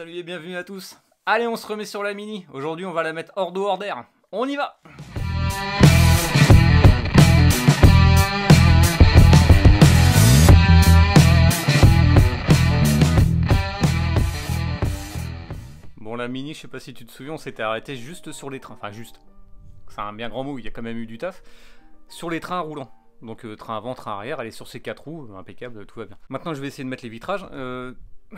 Salut et bienvenue à tous. Allez, on se remet sur la Mini. Aujourd'hui, on va la mettre hors d'eau, hors d'air. On y va! Bon, la Mini, je sais pas si tu te souviens, on s'était arrêté juste sur les trains. Enfin, juste. C'est un bien grand mot, il y a quand même eu du taf. Sur les trains roulants. Donc, train avant, train arrière, elle est sur ses 4 roues, impeccable, tout va bien. Maintenant, je vais essayer de mettre les vitrages.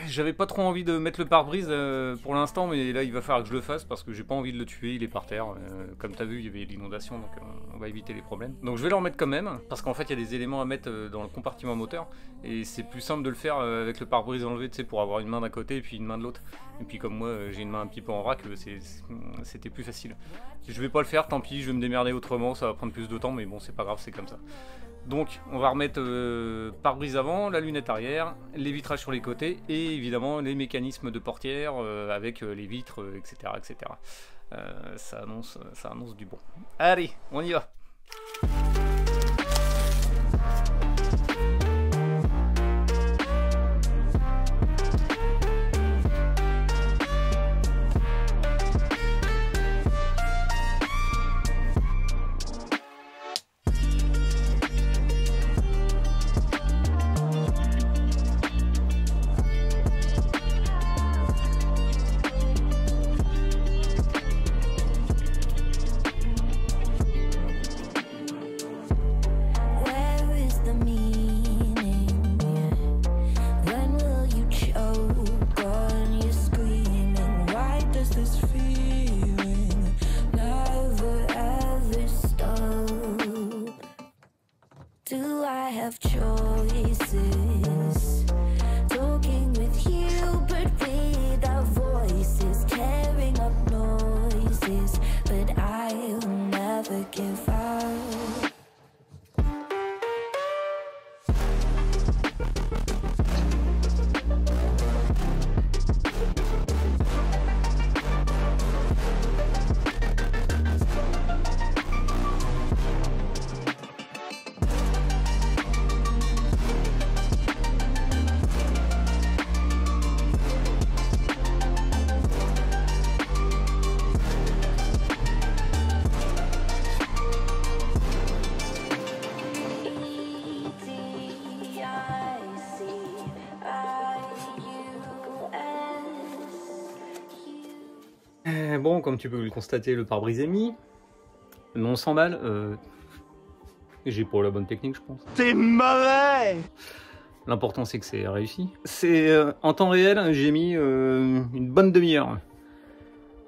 J'avais pas trop envie de mettre le pare-brise pour l'instant, mais là il va falloir que je le fasse parce que j'ai pas envie de le tuer, il est par terre. Comme t'as vu, il y avait l'inondation, donc on va éviter les problèmes. Donc je vais le remettre quand même, parce qu'en fait il y a des éléments à mettre dans le compartiment moteur, et c'est plus simple de le faire avec le pare-brise enlevé, tu sais, pour avoir une main d'un côté et puis une main de l'autre. Et puis comme moi j'ai une main un petit peu en vrac, c'était plus facile. Je vais pas le faire, tant pis, je vais me démerder autrement, ça va prendre plus de temps, mais bon c'est pas grave, c'est comme ça. Donc on va remettre pare-brise avant, la lunette arrière, les vitrages sur les côtés et évidemment les mécanismes de portière avec les vitres, etc. etc. Ça annonce du bon. Allez, on y va! Do I have choices? Talking with you, but without voices, tearing up noises, but I'll never give up. Bon, comme tu peux le constater, le pare-brise est mis. Non, 100 balles. J'ai pas la bonne technique, je pense. T'es mauvais! L'important, c'est que c'est réussi. C'est en temps réel, j'ai mis une bonne demi-heure.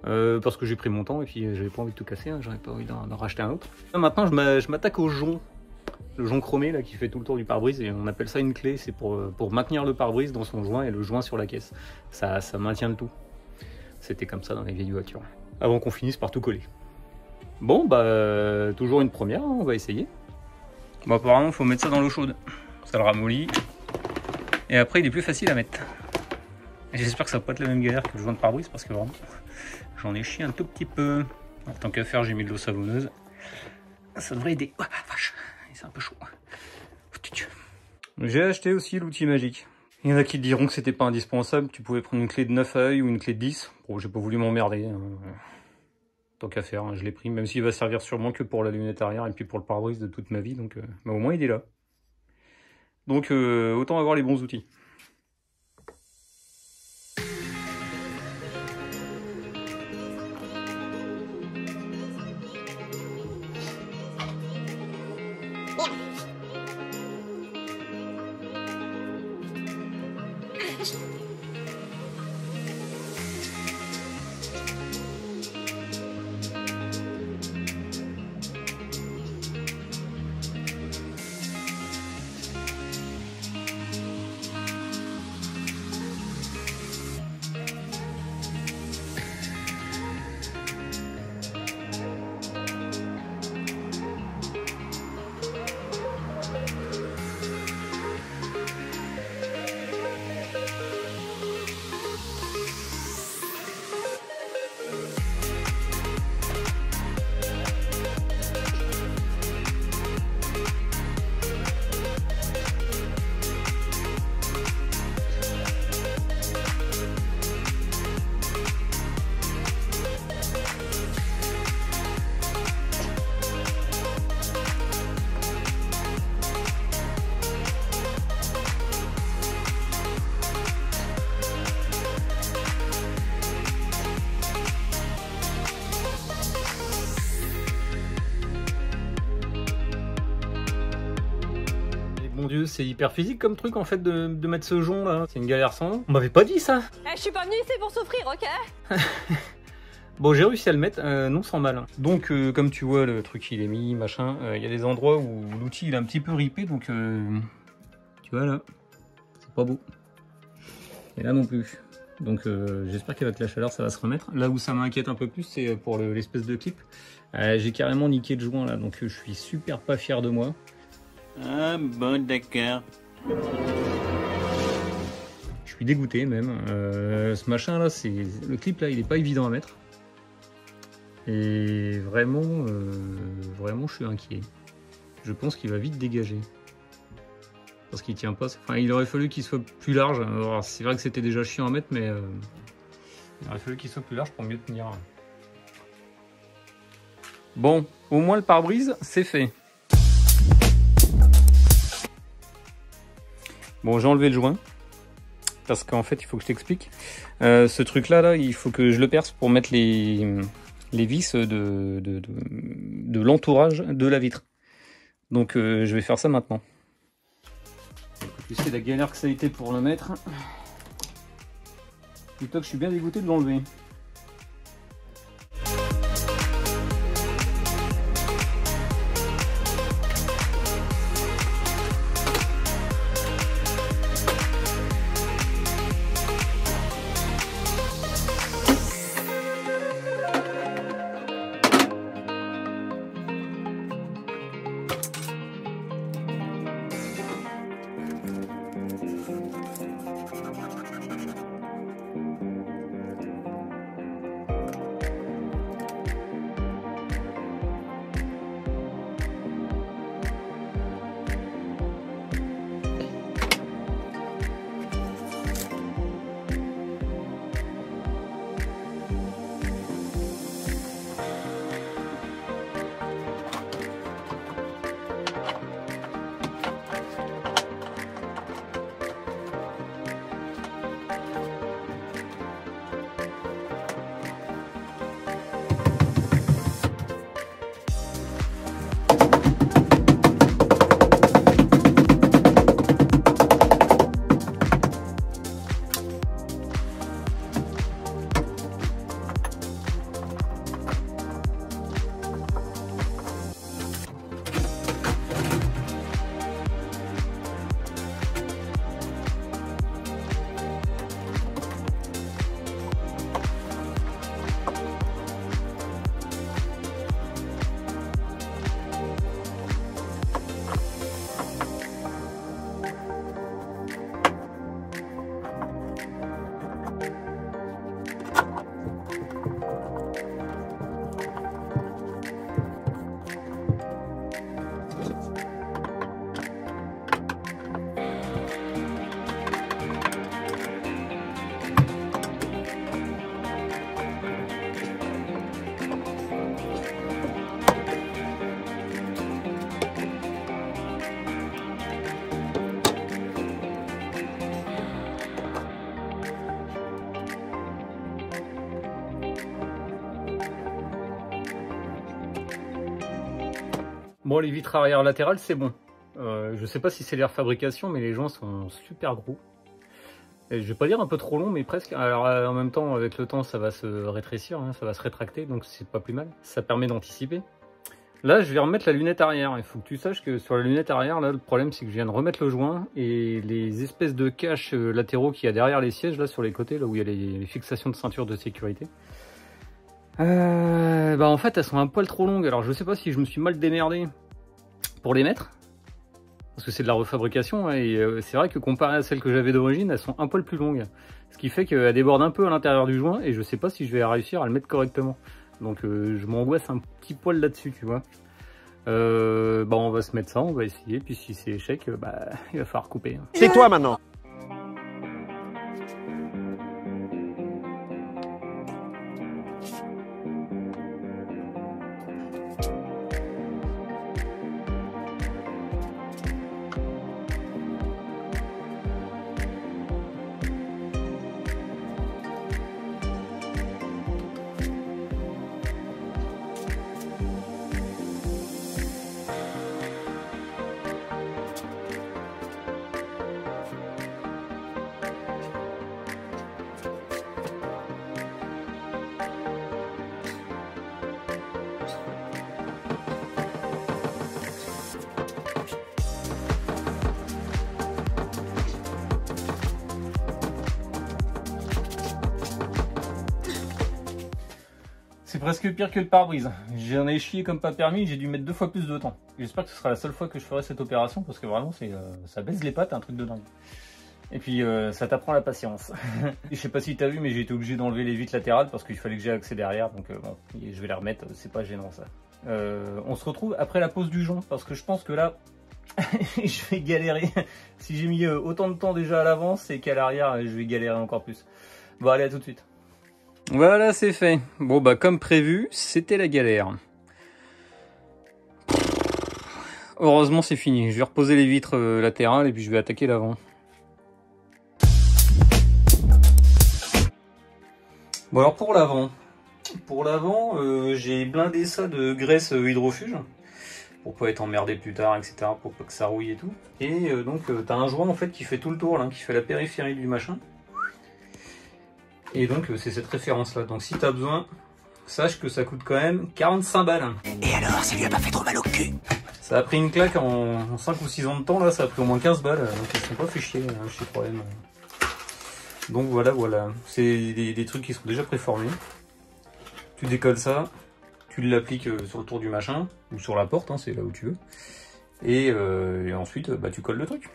Parce que j'ai pris mon temps et puis j'avais pas envie de tout casser, hein, j'avais pas envie d'en racheter un autre. Maintenant, je m'attaque au jonc. Le jonc chromé là qui fait tout le tour du pare-brise, et on appelle ça une clé. C'est pour maintenir le pare-brise dans son joint et le joint sur la caisse. Ça maintient le tout. C'était comme ça dans les vieilles voitures. Avant qu'on finisse par tout coller. Bon, bah, toujours une première, hein, on va essayer. Bon, apparemment, il faut mettre ça dans l'eau chaude. Ça le ramollit. Et après, il est plus facile à mettre. J'espère que ça va pas être la même galère que le joint de pare-brise, parce que vraiment, j'en ai chié un tout petit peu. En tant qu'à faire, j'ai mis de l'eau savonneuse. Ça devrait aider. Oh, vache, c'est un peu chaud. J'ai acheté aussi l'outil magique. Il y en a qui te diront que c'était pas indispensable, tu pouvais prendre une clé de 9 œils ou une clé de 10. Bon, j'ai pas voulu m'emmerder. Tant qu'à faire, hein, je l'ai pris, même s'il va servir sûrement que pour la lunette arrière et puis pour le pare-brise de toute ma vie, donc mais au moins il est là. Donc autant avoir les bons outils. Dieu, c'est hyper physique comme truc en fait de mettre ce jonc là. C'est une galère sans nom. On m'avait pas dit ça. Je suis pas venue ici pour souffrir, ok? Bon, j'ai réussi à le mettre, non sans mal. Donc, comme tu vois, le truc il est mis, machin. Il y a des endroits où l'outil il est un petit peu ripé, donc tu vois là, c'est pas beau. Et là non plus. Donc, j'espère qu'avec la chaleur ça va se remettre. Là où ça m'inquiète un peu plus, c'est pour l'espèce de clip. J'ai carrément niqué le joint là, donc je suis super pas fier de moi. Ah bon, d'accord. Je suis dégoûté même. Ce machin là, le clip là, il est pas évident à mettre. Et vraiment, vraiment, je suis inquiet. Je pense qu'il va vite dégager. Parce qu'il tient pas. Enfin, il aurait fallu qu'il soit plus large. Alors, c'est vrai que c'était déjà chiant à mettre, mais il aurait fallu qu'il soit plus large pour mieux tenir. Bon, au moins le pare-brise, c'est fait. Bon, j'ai enlevé le joint. Parce qu'en fait, il faut que je t'explique. Ce truc-là, là, il faut que je le perce pour mettre les vis de l'entourage de la vitre. Donc je vais faire ça maintenant. Tu sais la galère que ça a été pour le mettre. Plutôt que je suis bien dégoûté de l'enlever. Bon, les vitres arrière latérales, c'est bon. Je sais pas si c'est leur fabrication, mais les joints sont super gros. Et je vais pas dire un peu trop long, mais presque. Alors en même temps, avec le temps, ça va se rétrécir, hein, ça va se rétracter, donc c'est pas plus mal. Ça permet d'anticiper. Là, je vais remettre la lunette arrière. Il faut que tu saches que sur la lunette arrière, là, le problème, c'est que je viens de remettre le joint et les espèces de caches latéraux qu'il y a derrière les sièges, là, sur les côtés, là où il y a les fixations de ceinture de sécurité. Bah en fait, elles sont un poil trop longues. Alors, je sais pas si je me suis mal démerdé pour les mettre, parce que c'est de la refabrication, hein, et c'est vrai que comparé à celles que j'avais d'origine, elles sont un poil plus longues. Ce qui fait qu'elles débordent un peu à l'intérieur du joint, et je sais pas si je vais réussir à le mettre correctement. Donc je m'angoisse un petit poil là-dessus, tu vois. Bah on va se mettre ça, on va essayer, puis si c'est échec, bah il va falloir couper. Hein. C'est toi maintenant. C'est presque pire que le pare-brise. J'en ai chié comme pas permis, j'ai dû mettre 2 fois plus de temps. J'espère que ce sera la seule fois que je ferai cette opération parce que vraiment ça baisse les pattes, un truc de dingue. Et puis ça t'apprend la patience. Je sais pas si t'as vu, mais j'ai été obligé d'enlever les vitres latérales parce qu'il fallait que j'ai accès derrière, donc bon, je vais les remettre, c'est pas gênant ça. On se retrouve après la pause du jonc parce que je pense que là, je vais galérer. Si j'ai mis autant de temps déjà à l'avance, c'est qu'à l'arrière, je vais galérer encore plus. Bon, allez, à tout de suite. Voilà, c'est fait. Bon, bah, comme prévu, c'était la galère. Heureusement, c'est fini. Je vais reposer les vitres latérales et puis je vais attaquer l'avant. Bon, alors pour l'avant, j'ai blindé ça de graisse hydrofuge pour pas être emmerdé plus tard, etc., pour pas que ça rouille et tout. Et donc, t'as un joint en fait qui fait tout le tour, là, qui fait la périphérie du machin. Et donc c'est cette référence là, donc si t'as besoin, sache que ça coûte quand même 45 balles. Et alors, ça lui a pas fait trop mal au cul? Ça a pris une claque en 5 ou 6 ans de temps, là ça a pris au moins 15 balles, donc ils sont pas fait chier chez 3M. Donc voilà, c'est des trucs qui sont déjà préformés. Tu décolles ça, tu l'appliques sur le tour du machin, ou sur la porte, hein, c'est là où tu veux. Et ensuite, bah, tu colles le truc.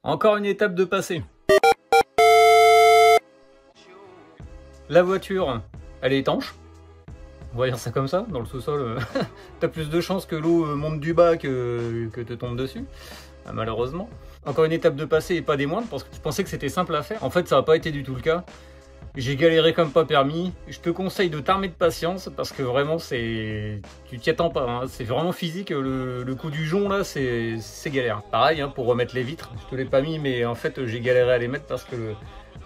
Encore une étape de passé. La voiture, elle est étanche. On va dire ça comme ça, dans le sous-sol. T'as plus de chances que l'eau monte du bas que te tombe dessus, malheureusement. Encore une étape de passé et pas des moindres, parce que je pensais que c'était simple à faire. En fait, ça n'a pas été du tout le cas. J'ai galéré comme pas permis. Je te conseille de t'armer de patience parce que vraiment, tu t'y attends pas. Hein. C'est vraiment physique. Le coup du jonc là, c'est galère. Pareil, hein, pour remettre les vitres. Je te l'ai pas mis, mais en fait, j'ai galéré à les mettre parce que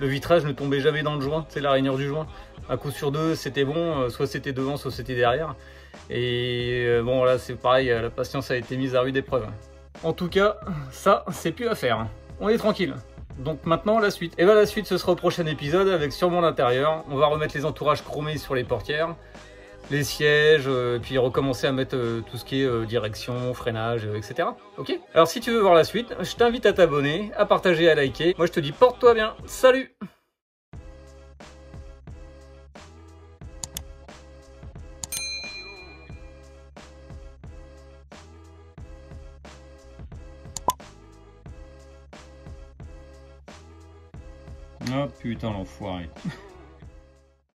le vitrage ne tombait jamais dans le joint. C'est la rainure du joint. Un coup sur deux, c'était bon. Soit c'était devant, soit c'était derrière. Et bon, là, c'est pareil. La patience a été mise à rude épreuve. En tout cas, ça, c'est plus à faire. On est tranquille. Donc maintenant la suite. Et bien la suite ce sera au prochain épisode avec sûrement l'intérieur. On va remettre les entourages chromés sur les portières, les sièges, puis recommencer à mettre tout ce qui est direction, freinage, etc. Ok? Alors si tu veux voir la suite, je t'invite à t'abonner, à partager, à liker. Moi je te dis porte-toi bien. Salut! Putain, l'enfoiré.